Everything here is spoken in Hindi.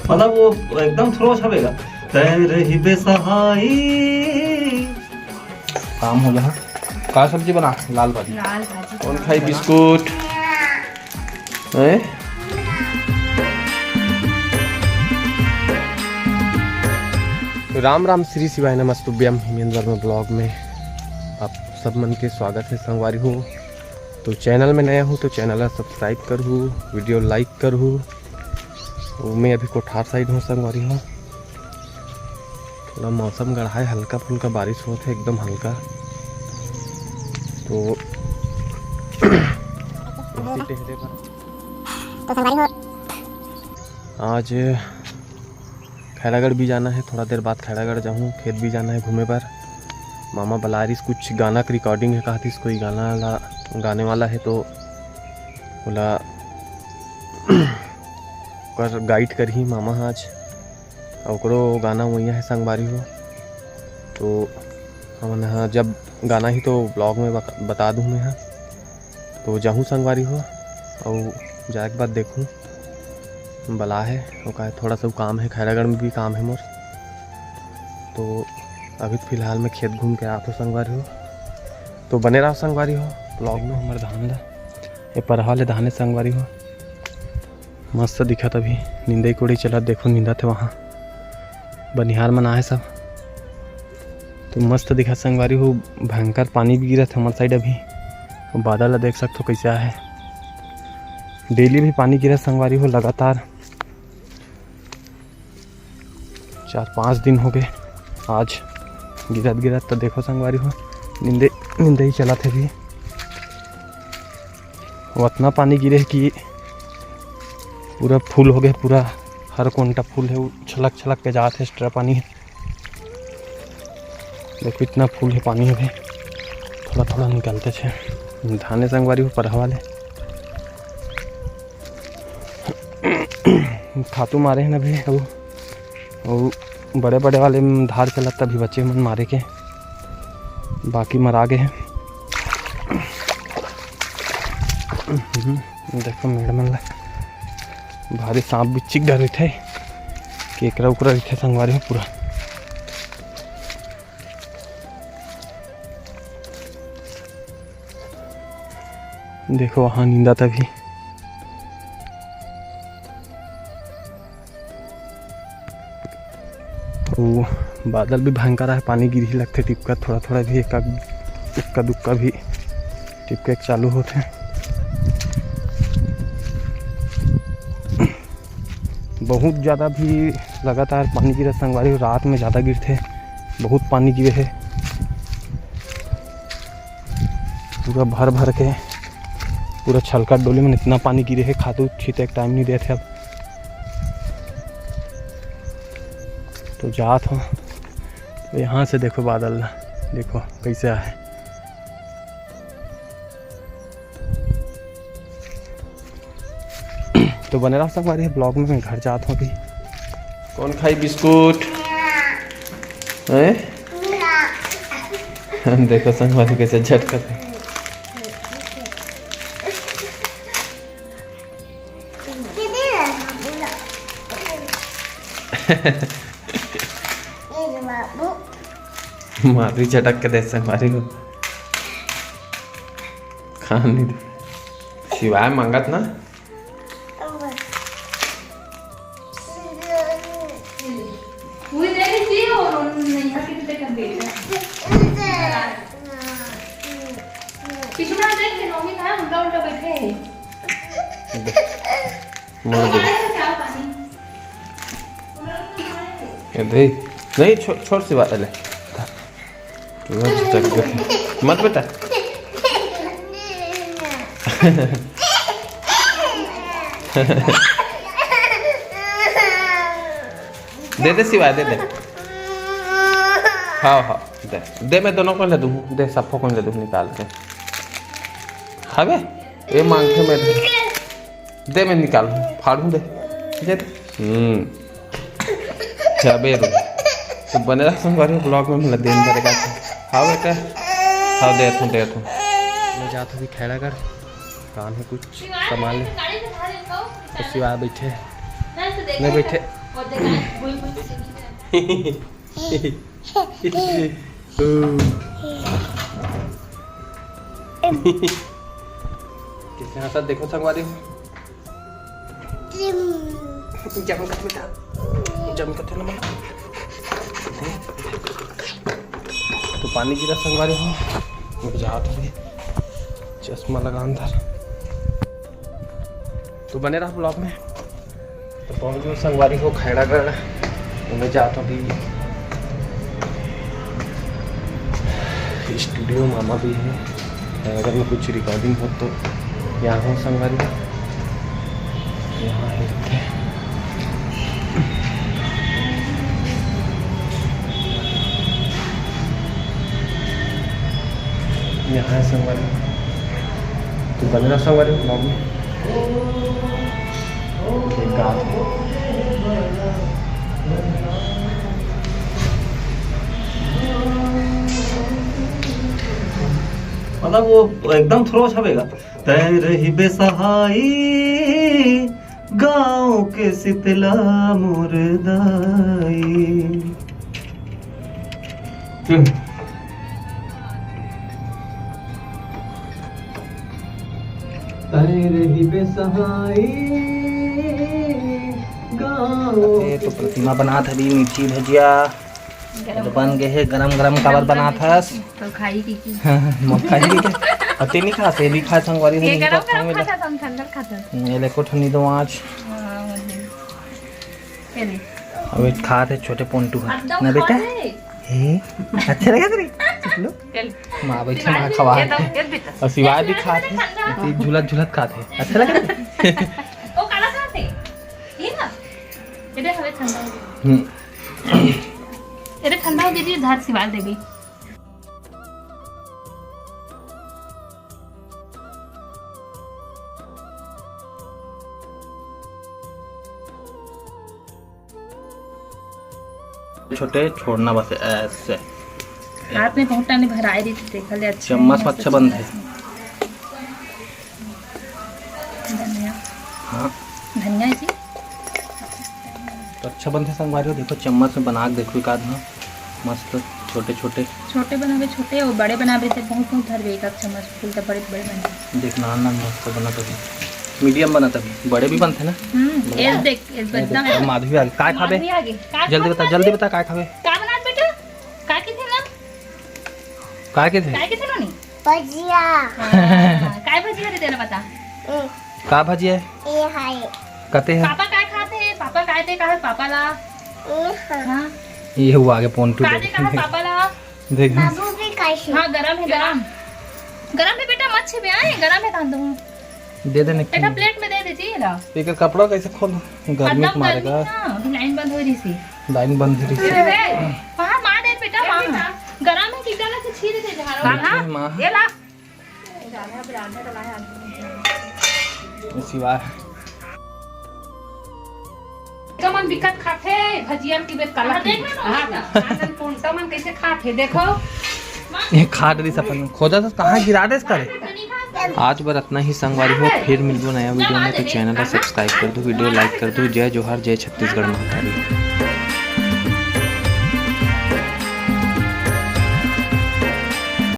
मतलब वो एकदम थ्रो छपेगा। रही बेसहाई। काम हो गया। का सब्जी बना? लाल भाजी। कौन खाई बिस्कुट? राम राम श्री शिवाय नमस्तुभ्यम। हिमेंद्र ब्लॉग में आप सब मन के स्वागत है संगवारी हूँ। तो चैनल में नया हूँ तो चैनल सब्सक्राइब करूँ, वीडियो लाइक करूँ। तो मैं अभी कोठार साइड हूँ संगवारी हूँ। थोड़ा मौसम गढ़ा है, हल्का फुल्का बारिश होता है, एकदम हल्का। तो आज खैरागढ़ भी जाना है, थोड़ा देर बाद खैरागढ़ जाऊँ। खेत भी जाना है घूमे पर। मामा बलारिस कुछ गाना की रिकॉर्डिंग है, कहा थी कोई गाना गाने वाला है तो बोला कर गाइड कर ही मामा आज ओकरो गाना वही है संगवारी हो। तो हमने हाँ जब गाना ही तो ब्लॉग में बता दूँ मैं। हाँ तो जाऊँ संगवारी हो और जाए के बाद देखूँ बला है वो का थोड़ा सा काम है। खैरागढ़ में भी काम है मोर। तो अभी फ़िलहाल मैं खेत घूम के आता हूँ संगवारी हो। तो बने रहो संगवारी हो ब्लॉग में। हमारे धान ला ये परहा ले धाने संगवारी हो मस्त दिखा। तभी नींदे कोड़ी चला, देखो नींदा थे वहाँ बनिहार मना है सब। तो मस्त दिखा संगवारी हो। भयंकर पानी भी गिरा था हमारे साइड अभी। बादल देख सकते हो कैसा है। डेली भी पानी गिरा संगवारी हो लगातार। 4-5 दिन हो गए आज गिरत तो देखो संगवारी हो। नींदे ही चला थे भी। वो इतना पानी गिरे कि पूरा फूल हो गया। पूरा हर कोंटा फूल है, वो छलक छलक के जाते है। एक्स्ट्रा पानी है, देखो इतना फूल है पानी अभी। थोड़ा थोड़ा निकलते थे धाने संगवारी हो परहा वाले। खातू मारे हैं अभी और बड़े बड़े वाले धार चलत अभी बच्चे मन मारे के, बाकी मरा गए हैं। देखो मेड़ मन भारी सांप बिच्छी डर रहे थे, केकरा उकरा रहे संगवारी हो पूरा। देखो वहाँ नींदा तभी। वो बादल भी भयंकर है, पानी गिर ही लगते टिपका थोड़ा थोड़ा भी। इक्का दुक्का भी टिपके चालू होते हैं। बहुत ज़्यादा भी लगातार पानी गिरा संगवारी। रात में ज़्यादा गिरते, बहुत पानी गिरे है पूरा भर भर के। पूरा छलका डोली में इतना पानी गिरे है, खातू छीते टाइम नहीं देते अब। तो जात हो तो यहाँ से देखो बादल देखो कैसे आए। तो बने रहो संगवारी ब्लॉग में। मैं घर जाता हूँ अभी। कौन खाई बिस्कुट? देखो संगवारी कैसे झटका है। मारी झटक के दे संगवारी हो खानी शिवाय मंगत ना। नहीं छोड़ सी बात है मत बेटा। दे सिवाय दे। हाँ दे मैं दोनों को ले दूँ। दे सबको को ले दूँ निकाल के। हाँ बे ये मांगते मैं दे मैं निकाल फाड़ू दे। बे तो बने रहा संगवारी ब्लॉग में मतलब देन करेगा। हाँ बेटा हाँ दे मैं जाता हूँ खैरागढ़। काम है कुछ सामान ले। सिवाय बैठे नहीं बैठे किसने हंसा देखो संगवारी हो। तो पानी गिरा संगवारी हो, जात हो चश्मा लगा अंदर। तो बने रहा ब्लॉग में। तो पहुंच गए संगवारी हो खैरागढ़। तो मैं जाता हूँ स्टूडियो, मामा भी है। अगर मैं कुछ रिकॉर्डिंग हो तो यहाँ हूँ संगवारी, यहाँ है। यहाँ है संगवारी। तो बने रहा संगवारी ब्लॉग में। मतलब वो एकदम थ्रो छपेगा। तैर रही बेसहाई गाँव के शीतला मुर्दाई। तैर रही बेसहाई गाँव। तो प्रतिमा बना था भी मीठी भजिया तो बन गए है। गरम गरम काबर बना था तो खाई की मत खाई अते नहीं खा से भी खा संगवारी ये गरम गरम खाता हम ठंडा खाता ये ले को ठंडी दो आज अब खा थे छोटे पोंटू ना बेटा हे अच्छा लगा तेरे लो मां बैठे मां खवा और सिवाय भी खाते झुलत झुलत खाते अच्छा लगा ओ काला खाते ये ना ये हवे ठंडा ये ठंडा हो दीदी धार सिवाल देबी। छोटे छोड़ना बस ऐसे हाथ में पहुंचा नहीं भराई रही थी देखा ले अच्छा चम्मच में अच्छा बंद है। धनिया हाँ धनिया जी तो अच्छा बंद है संगवारी हो। देखो चम्मच में बना के देखो एक आधा मस्त छोटे छोटे छोटे बनावे छोटे और बड़े बनावे थे बहुत बहुत धर एक चम्मच फूल तो बड़े बड़े बने देखना ना मस्त बना तो मीडियम बना तभी बड़े भी बनते ना। ये देख एकदम माधवी आगे काय खाबे जल्दी बता काय खाबे का बना बेटा का के थे ना काय के थे नी भजिया काय भजिया रे तेरा बता का भजिया ये हाय कते है पापा काय खाते पापा काय ते का पापा ला हां ये हुआ आगे पोंटू का ते का पापा ला देख बाबू भी कैसे हां गरम है गरम है बेटा मत छे आए गरम है कांदो दे देने बेटा प्लेट में दे दीजिए ना एक कपड़ा कैसे खोल गर्मी के मारेगा लाइन बंद हो रही थी लाइन बंद हो रही थी वहां मां दे बेटा वहां गरम है कि डाला से छीर दे जहां मां ये ला सिवा मन दिक्कत खाते भजिया की बेत काला हां पूंटा मन कैसे खाते देखो ये खा रही सपन खोदा तो कहां गिरा दे इसका आज बार इतना ही संगवारी हो। फिर मिलबो नया वीडियो में। तो चैनल को सब्सक्राइब कर दो, वीडियो लाइक कर दो। जय जोहार, जय छत्तीसगढ़ महाकाली।